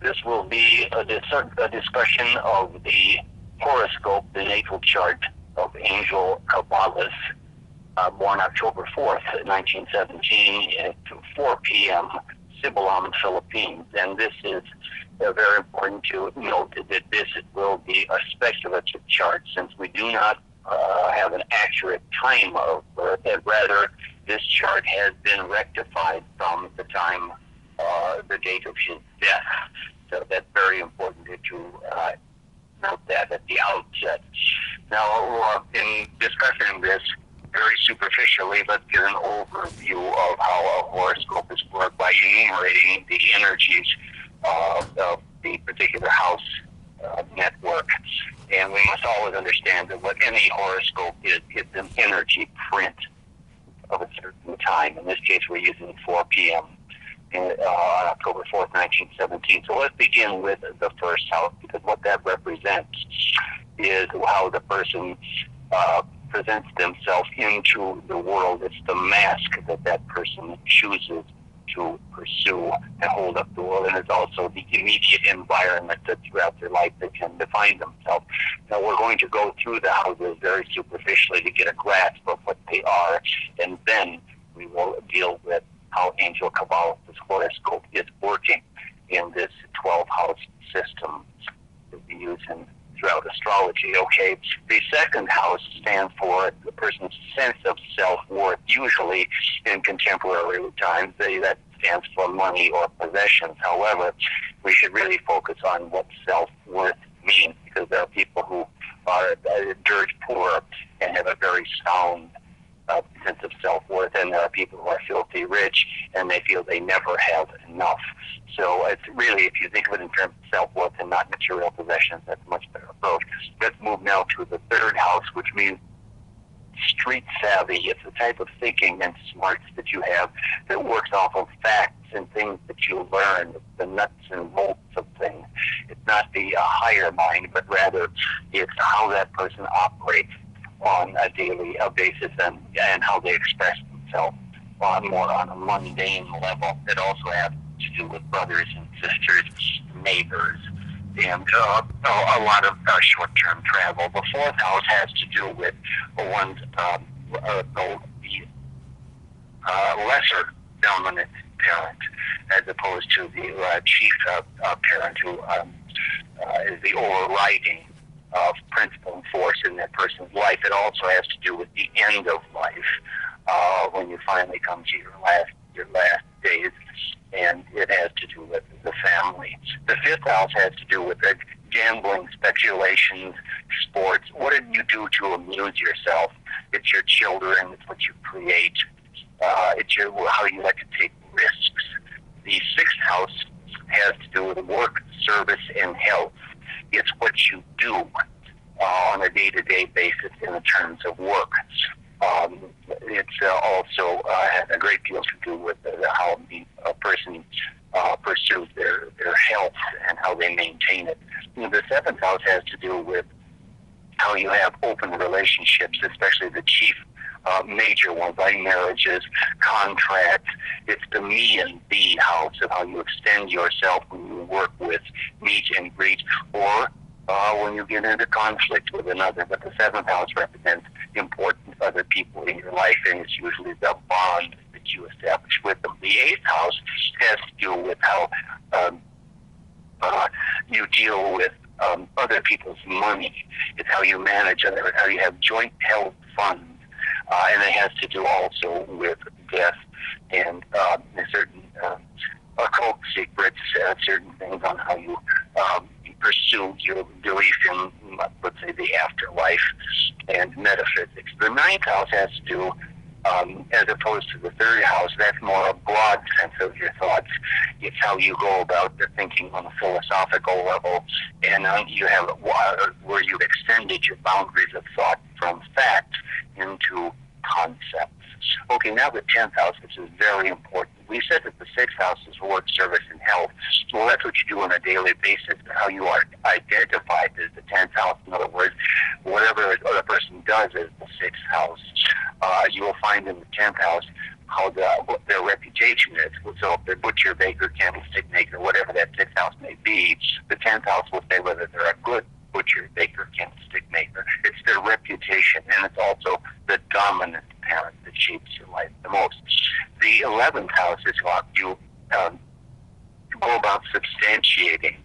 This will be a discussion of the horoscope, the natal chart of Angel Cabales, born October 4th, 1917, at 4 p.m. Cebulam, Philippines. And this is very important to note that this will be a speculative chart, since we do not have an accurate time of birth, and rather this chart has been rectified from the time, the date of his death. So that's very important that you note that at the outset. Now, in discussing this very superficially, let's get an overview of how a horoscope is worked by enumerating the energies of the particular house network. And we must always understand that what any horoscope is, it's an energy print of a certain time. In this case, we're using 4 p.m. On October 4th, 1917. So let's begin with the first house, because what that represents is how the person presents themselves into the world. It's the mask that that person chooses to pursue and hold up the world, and it's also the immediate environment that throughout their life they can define themselves. Now, we're going to go through the houses very superficially to get a grasp of what they are, and then we will deal with how Angel Cabales' horoscope is working in this 12-house system that we use throughout astrology. Okay, the second house stands for the person's sense of self-worth. Usually in contemporary times, that stands for money or possessions. However, we should really focus on what self-worth means, because there are people who are dirt poor and have a very sound sense of self-worth, and there are people who are filthy rich and they feel they never have enough. So it's really, if you think of it in terms of self-worth and not material possessions, that's a much better approach. Let's move now to the third house, which means street savvy. It's the type of thinking and smarts that you have that works off of facts and things that you learn, the nuts and bolts of things. It's not the higher mind, but rather it's how that person operates on a daily basis, and how they express themselves more on a mundane level. It also has to do with brothers and sisters, neighbors, and a lot of short-term travel. The fourth house has to do with one's the lesser dominant parent, as opposed to the chief parent, who is the overriding of principle and force in that person's life. It also has to do with the end of life, when you finally come to your last days, and it has to do with the family. The fifth house has to do with gambling, speculations, sports. What did you do to amuse yourself? It's your children. It's what you create. It's how you like to take risks. The sixth house has to do with work, service, and health. It's what you do on a day-to-day basis in the terms of work. It's also has a great deal to do with how a person pursues their health and how they maintain it. The seventh house has to do with how you have open relationships, especially the chief major ones like marriages, contracts. It's the me and be house of how you extend yourself when you work with, meet and greet, or when you get into conflict with another. But the seventh house represents important other people in your life, and it's usually the bond that you establish with them. The eighth house has to do with how you deal with other people's money. It's how you manage others, how you have joint held funds. And it has to do also with death and certain occult secrets, certain things on how you pursue your belief in, let's say, the afterlife and metaphysics. The ninth house has to do, as opposed to the third house, that's more a broad sense of your thoughts. It's how you go about the thinking on a philosophical level, and you have where you've extended your boundaries of thought from facts into concepts. Okay, now the 10th house, which is very important. We said that the 6th house is work, service, and health. Well, that's what you do on a daily basis, how you are identified as the 10th house. In other words, whatever the other person does is the 6th house. You will find in the 10th house how their reputation is. So if they're butcher, baker, candlestick maker, whatever that 6th house may be, the 10th house will say whether they're a good butcher, baker, candlestick maker. It's their reputation, and it's also the dominant parent that shapes your life the most. The 11th house is what you go about substantiating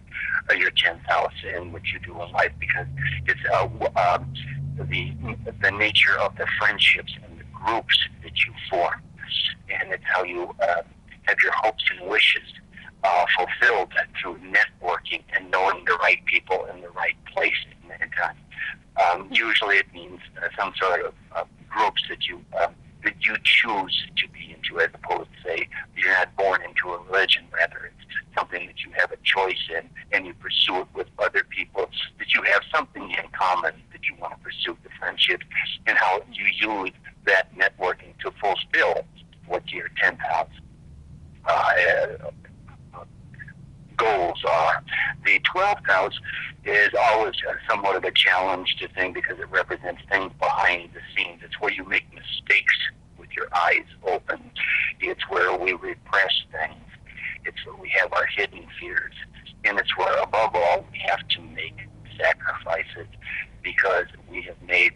your 10th house in what you do in life, because it's the nature of the friendships and the groups that you form, and it's how you have your hopes and wishes fulfilled through networking and knowing the right people in the right place at the time. Usually it means some sort of groups that you choose to be into, as opposed to, say, you're not born into a religion. Rather, it's something that you have a choice in, and you pursue it with other people, that you have something in common that you want to pursue, the friendship, and how you use that networking to fulfill what your 10th house goals are. The 12th house is always somewhat of a challenge to think, because it represents things behind the scenes. It's where you make mistakes with your eyes open. It's where we repress things. It's where we have our hidden fears. And it's where, above all, we have to make sacrifices, because we have made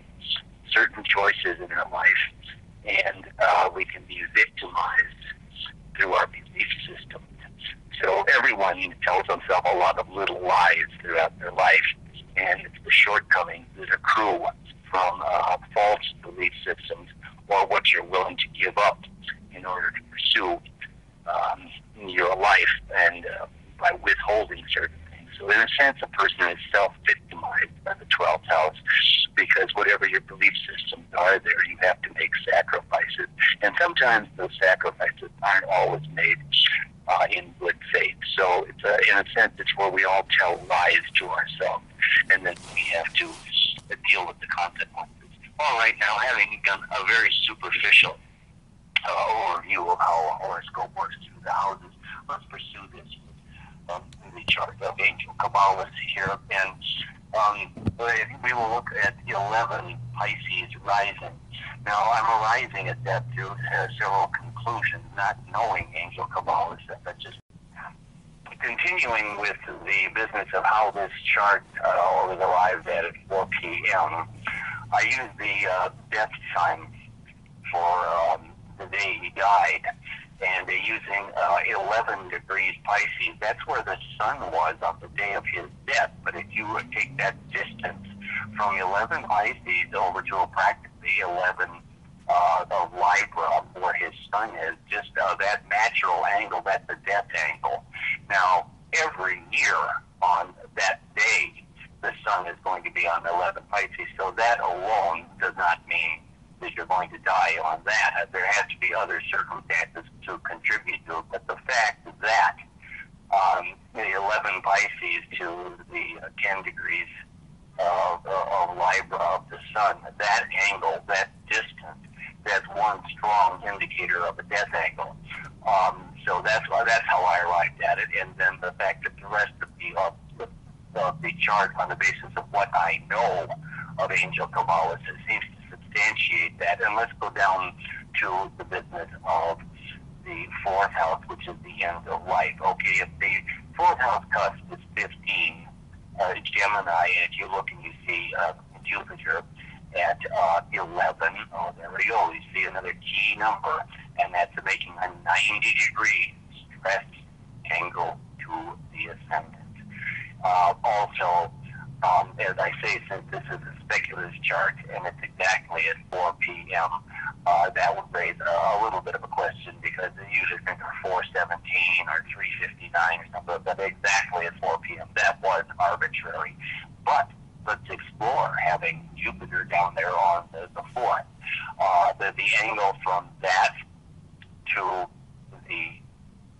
certain choices in our life, and we can be victimized through our belief system. So everyone tells themselves a lot of little lies throughout their life, and it's the shortcomings that accrue from false belief systems, or what you're willing to give up in order to pursue your life, and by withholding certain things. So in a sense, a person is self-victimized by the 12th house, because whatever your belief systems are there, you have to make sacrifices. And sometimes those sacrifices aren't always made in good faith. So it's in a sense, it's where we all tell lies to ourselves, and then we have to deal with the consequences. All right, now, having done a very superficial overview of how a horoscope works through the houses, let's pursue this in the chart of Angel Cabalas here. And we will look at 11 Pisces rising. Now, I'm arising at that through several conclusions, not knowing Angel Cabalas, but just continuing with the business of how this chart was arrived at 4 p.m. I used the death sign for the day he died, and using 11 degrees Pisces, that's where the sun was on the day of his death. But if you would take that distance from 11 Pisces over to practically 11 of Libra, where his sun is, just that natural angle, that's the death angle. Now, every year on that day, the sun is going to be on 11 Pisces, so that alone does not mean that you're going to die on that. There has to be other circumstances to contribute to it, but the fact that the 11 Pisces to the 10 degrees of Libra of the sun, that angle, that distance, that's one strong indicator of a death angle. So that's how I arrived at it, and then the fact that the rest of the chart, on the basis of what I know of Angel Cabalas, it seems to substantiate that. And let's go down to the business of the 4th house, which is the end of life. Okay, if the 4th house cusp is 15, Gemini, and if you look and you see Jupiter at 11, oh, there we go, you see another key number, and that's making a 90-degree stress angle to the ascendant. Also, as I say, since this is a speculative chart and it's exactly at 4 p.m., that would raise a little bit of a question, because they usually think of 4:17 or 3:59 or something, but exactly at 4 p.m. That was arbitrary. But let's explore having Jupiter down there on the 4th. The angle from that to the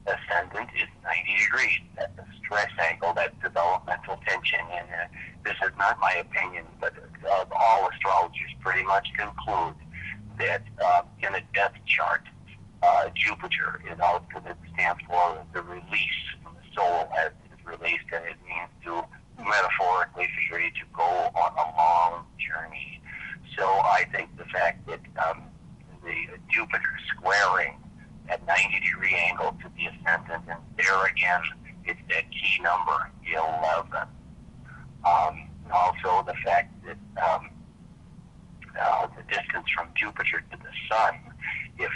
ascendant is 90 degrees. That's a stress angle, that's developmental tension, and this is not my opinion, but all astrologers pretty much conclude that in a death chart, Jupiter is out because it stands for the release from the soul as it is released, and it means to, metaphorically, for you to go on a long journey. So I think the fact that the Jupiter squaring at 90-degree angle to the ascendant, and there again, it's that key number, 11. Also, the fact that the distance from Jupiter to the Sun, if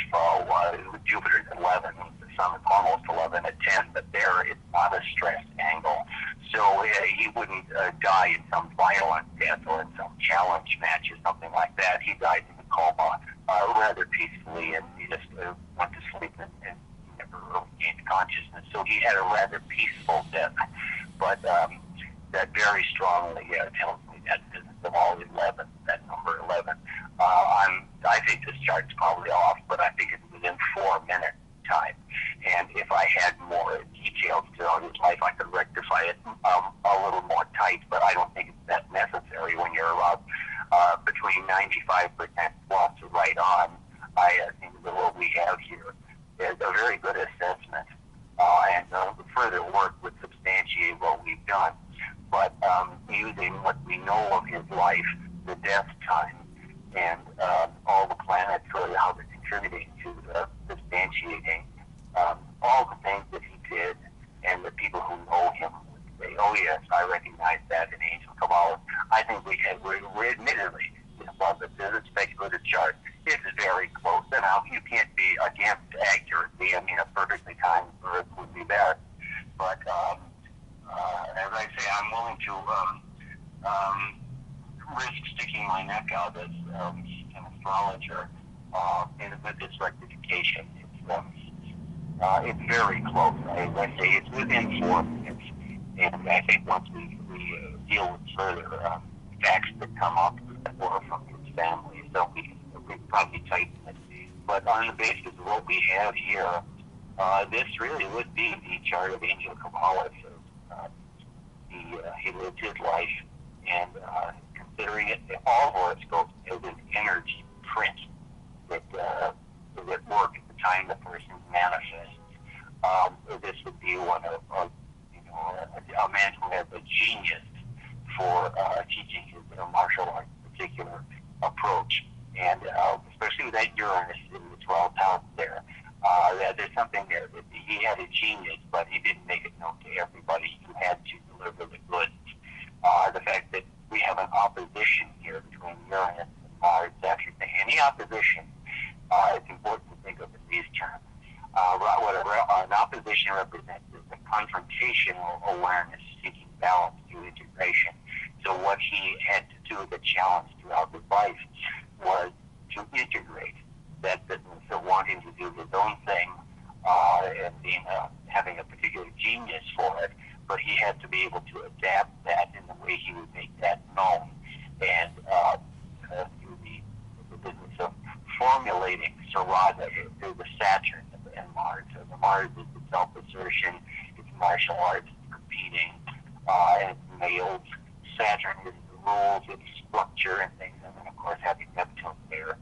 Jupiter is 11, the Sun is almost 11 at 10, but there it's not a stressed angle. So he wouldn't die in some violent death or in some challenge match or something like that. He died in a coma rather peacefully, and he just went to sleep and never really gained consciousness. So he had a rather peaceful death. But that very strongly tells me that business of all 11, that number 11. I think this chart's probably off, but I think it's within 4 minute time. And if I had more details on his life, I could rectify it a little more tight, but I don't think it's that necessary when you're between 95% plus right on. I think that what we have here is a very good assessment, and further work would substantiate what we've done. But using what we know of his life, the death time, and all the planets, really how they're contributing to substantiating all the things that he did, and the people who know him would say, oh yes, I recognize that in Angel Cabalas. I think we're admittedly, well, the speculative chart is very close, and you can't be against accuracy. I mean, a perfectly timed birth would be best. But as I say, I'm willing to risk sticking my neck out as an astrologer with this rectification. It's very close. As I say, it's within 4 minutes. And I think once we deal with further facts that come up or from his family, so we probably tighten it. But on the basis of what we have here, this really would be the chart of Angel Cabalas. He lived his life, and considering it, all horoscopes as an energy print that work at the time the person manifests. This would be one of a man who has a genius for teaching his martial arts particular approach, and especially with that Uranus in the 12th house there. There's something there that he had a genius, but he didn't make it known to everybody. He had to deliver the goods. The fact that we have an opposition here between Uranus and Mars, actually, any opposition, it's important to think of in these terms. Whatever an opposition represents is a confrontational awareness seeking balance through integration. So what he had to do, the challenge throughout his life, was to integrate that business of wanting to do his own thing and being having a particular genius for it, but he had to be able to adapt that in the way he would make that known, and through the business of formulating Serrada through the Saturn and Mars. So the Mars is the self-assertion, it's martial arts, it's competing, and it's males. Saturn is the rules, it's structure and things, and then of course having Neptune there,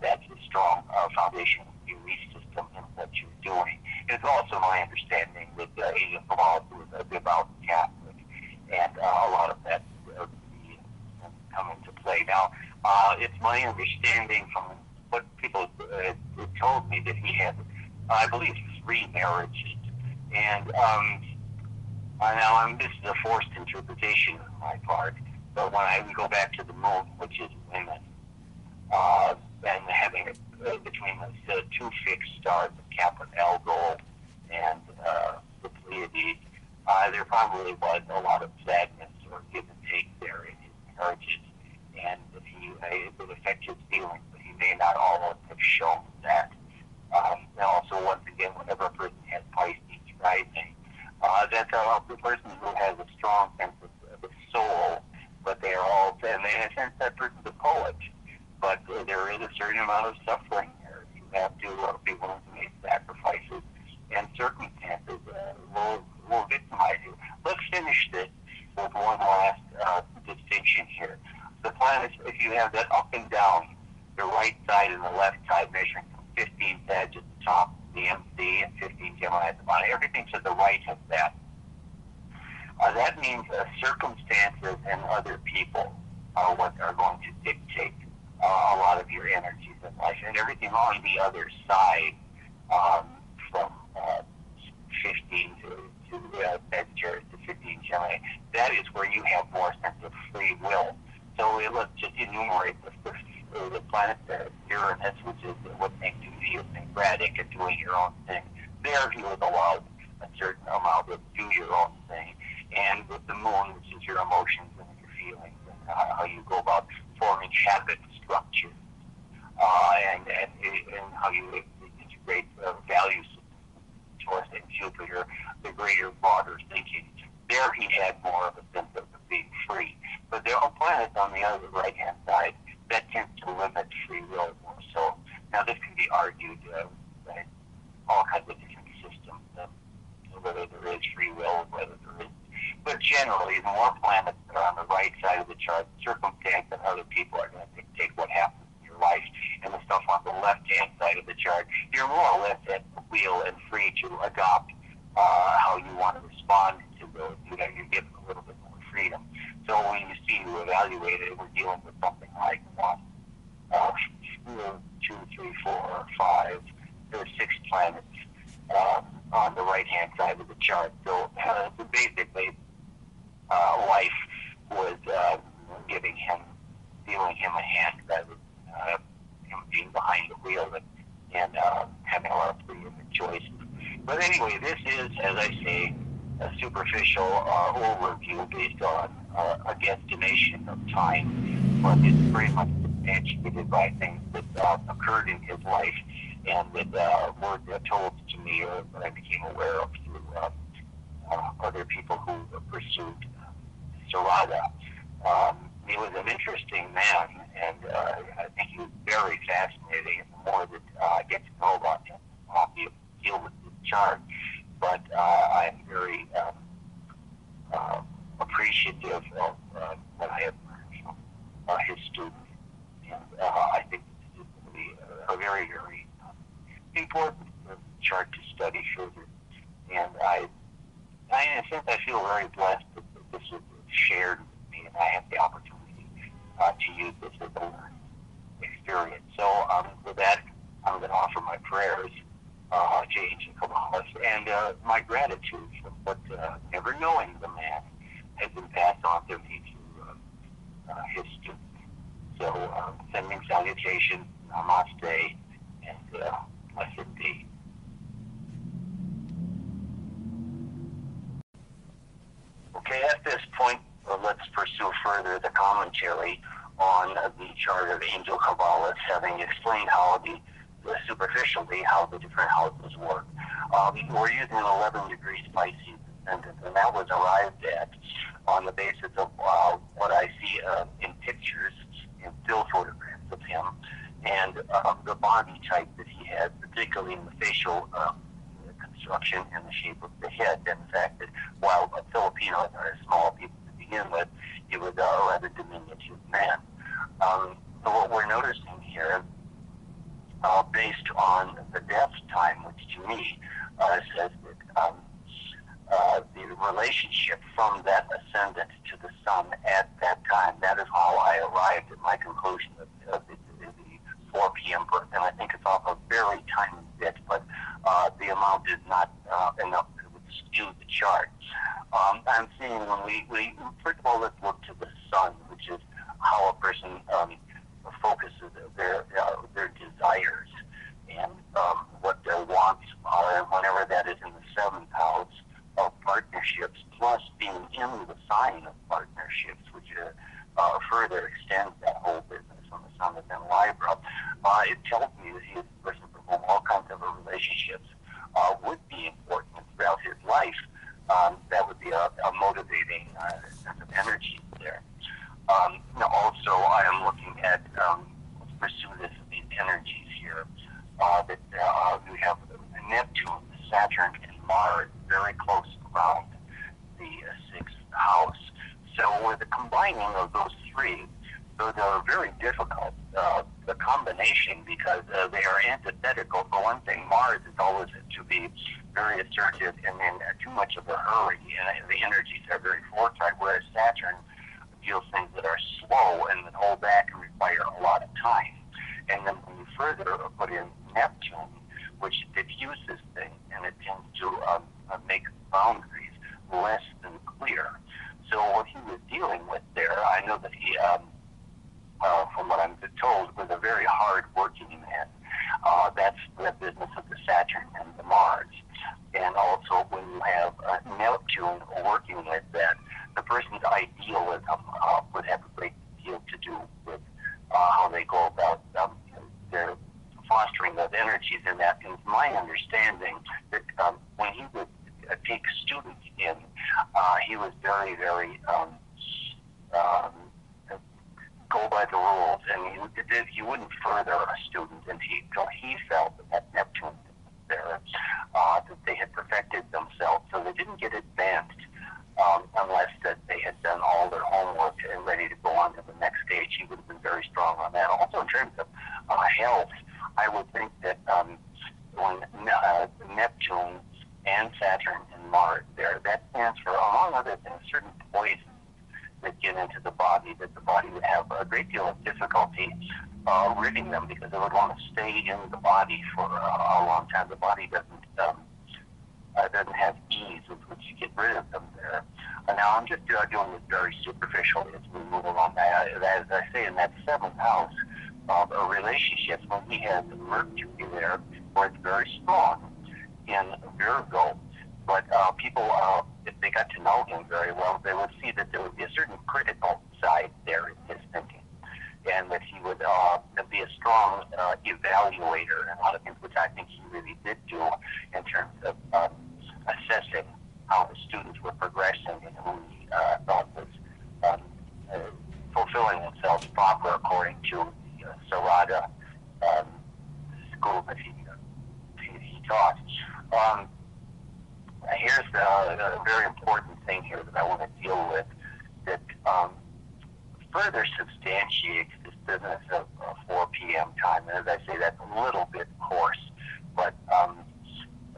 that's a strong foundation of the belief system in what you're doing. It's also my understanding that Angel Cabalas was a devout Catholic, and a lot of that will come into play. Now, it's my understanding from what people told me that he had, I believe, 3 marriages, and now this is a forced interpretation on my part, but when we go back to the moon, which is women, and having it between the 2 fixed stars, the Kappa and Algol, and the Pleiades, there probably was a lot of sadness or give and take there in his marriages, and it would affect his feelings, but he may not always have shown that. And also, once again, whenever a person has Pisces rising, that's a person who has a strong sense of soul, but they are all, and they have a sense that person's a poet, but there is a certain amount of suffering there. You have to be willing to make sacrifices, and circumstances will victimize you. Let's finish this with one last distinction here. The planets, if you have that up and down, the right side and the left side measuring from 15 Sag at the top, the MC, and 15 Gemini at the bottom, everything to the right of that. That means circumstances and other people are what are going to dictate a lot of your energies in life. And everything on the other side from 15 to Sagittarius to 15 Gemini. That is where you have more sense of free will. So let's just enumerate the planet there, Uranus, which is what makes you idiosyncratic and doing your own thing. There he was allowed a certain amount of do your own thing. And with the moon, which is your emotions and your feelings and how you go about forming habit structure, and how you integrate value systems towards Jupiter, the greater, broader thinking. There he had more of a sense of being free. But there are planets on the other right-hand side that tend to limit free will more so. Now this can be argued by all kinds of different systems, whether there is free will, whether there is. But generally, the more planets that are on the right side of the chart, circumstance and other people are going to dictate what happens in your life. And the stuff on the left-hand side of the chart, you're more or less at the wheel and free to adopt how you want to respond to those. You're given a little bit more freedom. So when you see you evaluate it, we're dealing with something like 2, 3, 4, 5, there are 6 planets on the right-hand side of the chart. So basically, life was dealing him a hand rather than him being behind the wheel and having a lot of freedom and choices. But anyway, this is, as I say, a superficial overview based on a guesstimation of time, but it's very much substantiated by things that occurred in his life and that were told to me or that I became aware of through other people who pursued Serrada. He was an interesting man, and I think he was very fascinating. And the more that I get to know about him, I'll be able to deal with this chart. But I'm very appreciative of what I have learned from his students. And I think this is going to be a very, very important chart to study further. And in a sense, I feel very blessed that this was shared with me, and I have the opportunity to use this as a learning experience. So with that, I'm going to offer my prayers to Angel Cabales and my gratitude for what, never knowing the man, has been passed on to me through his students. So sending salutations, namaste, and blessed be. Okay, at this point, let's pursue further the commentary on the chart of Angel Cabales, having explained how superficially how the different houses work. We're using an 11 degrees Pisces ascendant, and that was arrived at on the basis of what I see in pictures, in still photographs of him, and the body type that he had, particularly in the facial construction and the shape of the head, and the fact that while Filipinos are small people to begin with, he was a rather diminutive man. So what we're noticing here, based on the death time, which to me says that the relationship from that ascendant to the sun at that time, that is how I arrived at my conclusion of the 4 p.m. birth. And I think it's off a very tiny bit, but the amount is not enough to skew the chart. I'm seeing when we first of all, let's look to the sun, which is how a person focuses their desires and what their wants are, and whenever that is in the 7th house of partnerships, plus being in the sign of partnerships, which further extends that whole business when the sun is in Libra, it tells me that he is a person for whom all kinds of relationships would be important throughout his life. That would be a motivating sense of energy there. Also, I am looking at, let's pursue these energies here, that we have Neptune, Saturn, and Mars very close around the 6th house. So with the combining of those three, those are very difficult, the combination, because they are antithetical. For one thing, Mars is always to be very assertive and in too much of a hurry, and the energies are very forthright, whereas Saturn deals things that are slow and that hold back and require a lot of time. And then when you further put in Neptune, which diffuses things, and it tends to make boundaries less than clear. So what he was dealing with there, I know that he, from what I'm told, was a very hard-working man. That's the business of the Saturn and the Mars. And also, when you have Neptune working with that, the person's idealism would have a great deal to do with how they go about their fostering those energies in that. And it's my understanding that when he would take students in, he was very, very go by the rules, and he wouldn't further a student until he felt that Neptune was there, that they had perfected themselves, so they didn't get advanced unless that they had done all their homework and ready to go on to the next stage. He would have been very strong on that. Also, in terms of health, I would think that when Neptune and Saturn and Mars there, that stands for, among other things, certain poisons that get into the body, that the body would have a great deal of difficulty ridding them, because it would want to stay in the body for a long time. The body doesn't have ease with which you get rid of them there. Now, I'm just doing this very superficially as we move along. As I say, in that seventh house of relationships, when we have Mercury there, where it's very strong in Virgo, but people, if they got to know him very well, they would see that there would be a certain critical side there in his thinking, and that he would be a strong evaluator, and a lot of things which I think he really did do in terms of assessing how the students were progressing and who he thought was fulfilling themselves proper according to the Serrada school that he taught. Here's a very important thing here that I want to deal with that further substantiates this business of 4 p.m. time. And as I say, that's a little bit coarse, but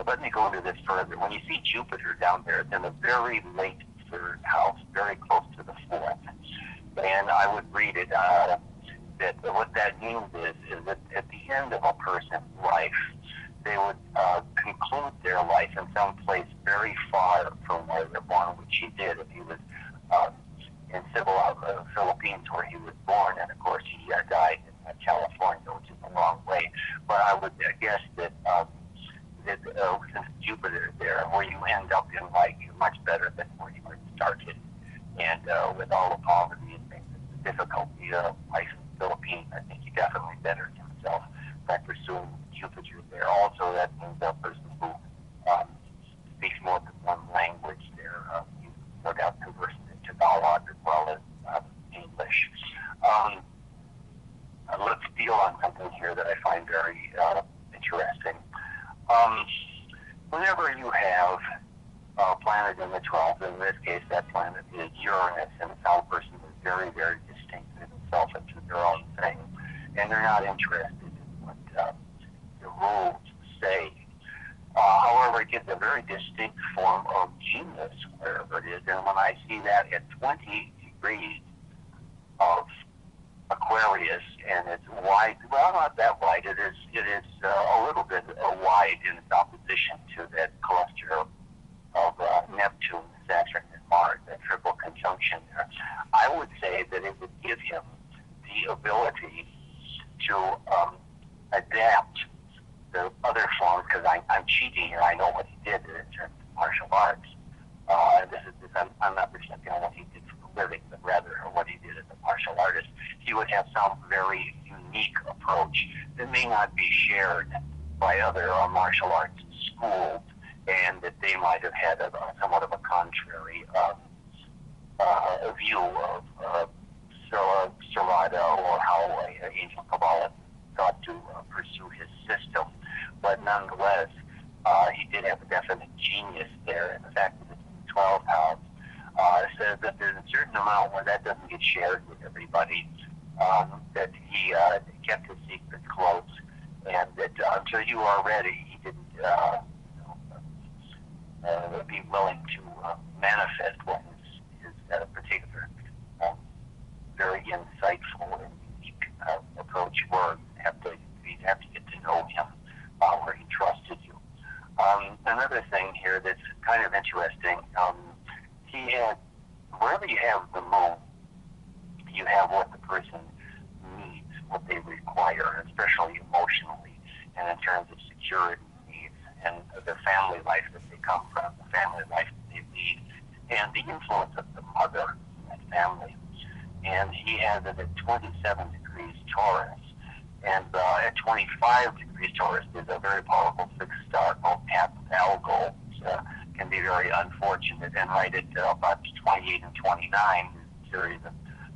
let me go into this further. When you see Jupiter down there, it's in the very late third house, very close to the fourth. And I would read it that what that means is that at the end of a person's life, they would conclude their life in some place very far from where they're born, which he did. If he was in Philippines, where he was born, and of course he died in California, which is a long way. But I would guess that since Jupiter is there, where you end up in life, you're much better than where you were started. And with all the poverty and things, the difficulty of life in the Philippines, I think he definitely bettered himself by pursuing Jupiter there. Also, that means a person who speaks more than one language there. You no doubt converse in Tagalog as well as English. Let's deal on something here that I find very interesting. Whenever you have a planet in the 12th, in this case that planet is Uranus, and some person is very, very distinct in itself and to their own thing, and they're not interested in what the rules say. However, it gives a very distinct form of genius wherever it is, and when I see that at 20 degrees of Aquarius, and it's wide, well, not that wide, it is a little bit wide in its opposition to that cluster of Neptune, Saturn, and Mars, that triple conjunction there. I would say that it would give him the ability to adapt the other forms, because I'm cheating here. I know what he did in terms of martial arts. I'm not reflecting on what he did for a living, but rather what he did as a martial artist. He would have some very unique approach that may not be shared by other martial arts schools, and that they might have had somewhat of a contrary view of Serrada, or how Angel Cabales thought to pursue his system. But nonetheless, he did have a definite genius there, and the fact that it's in the 12th house says that there's a certain amount where that doesn't get shared with everybody, that he kept his secrets close, and that until you are ready, he didn't be willing to manifest what his particular very insightful and unique approach were. You'd have to get to know him, where he trusts the moon, you have what the person needs, what they require, especially emotionally, and in terms of security needs, and the family life that they come from, the family life that they lead, and the influence of the mother in that family. And he has it at 27 degrees Taurus. And at 25 degrees Taurus, there's a very powerful fixed star called Algol, which can be very unfortunate. And right at about 28 and 29, there's a series of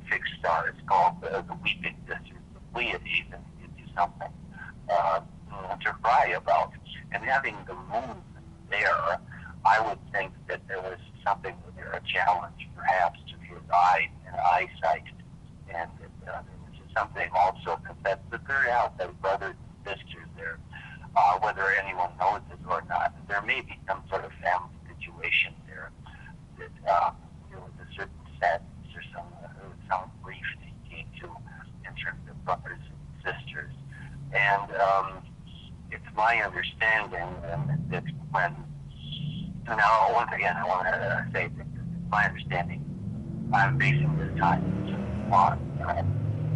fixed stars called the Weeping Sisters, the Pleiades, and it gives you something to cry about. And having the moon there, I would think that there was something there, a challenge perhaps to his eye and eyesight. And this is something also, because that's the third house, that brothers and sisters there, whether anyone knows it or not, there may be some sort of family situation there that there was a certain sadness or some grief that he came to in terms of brothers and sisters. And it's my understanding that when, now once again I want to say that it's my understanding I'm basing this time on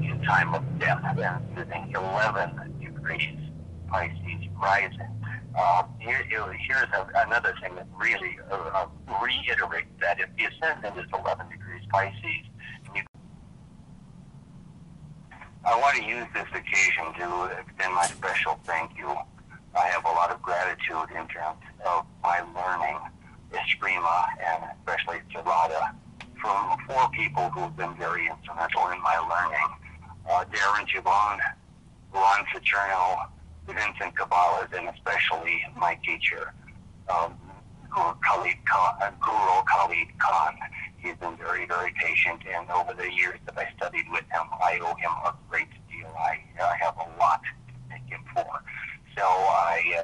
in time of death, and sitting 11 degrees Pisces rising. Here's another thing that really reiterates that. If the ascendant is 11 degrees Pisces, I want to use this occasion to extend my special thank you. I have a lot of gratitude in terms of my learning, Eskrima, and especially Serrada, from 4 people who have been very instrumental in my learning. Darren Javon, Ron Saturno, Vincent Cabales, and especially my teacher, Khalid Khan. He's been very, very patient, and over the years that I studied with him, I owe him a great deal. I have a lot to thank him for. So I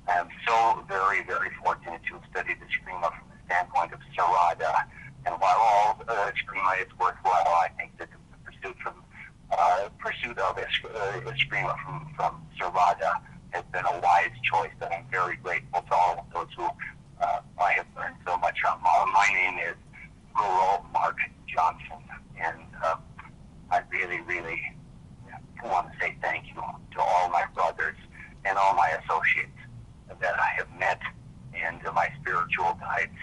am so very, very fortunate to have studied the Eskrima from the standpoint of Serrada. And while all Eskrima is worthwhile, I think that the pursuit of Eskrima from Serrada has been a wise choice, and I'm very grateful to all of those who I have learned so much from. My name is Guro Mark Johnson, and I really, really want to say thank you to all my brothers and all my associates that I have met, and my spiritual guides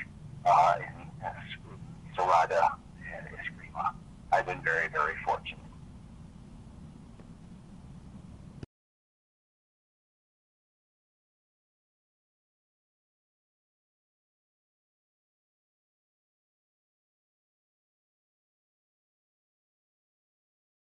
in Serrada and Eskrima. I've been very, very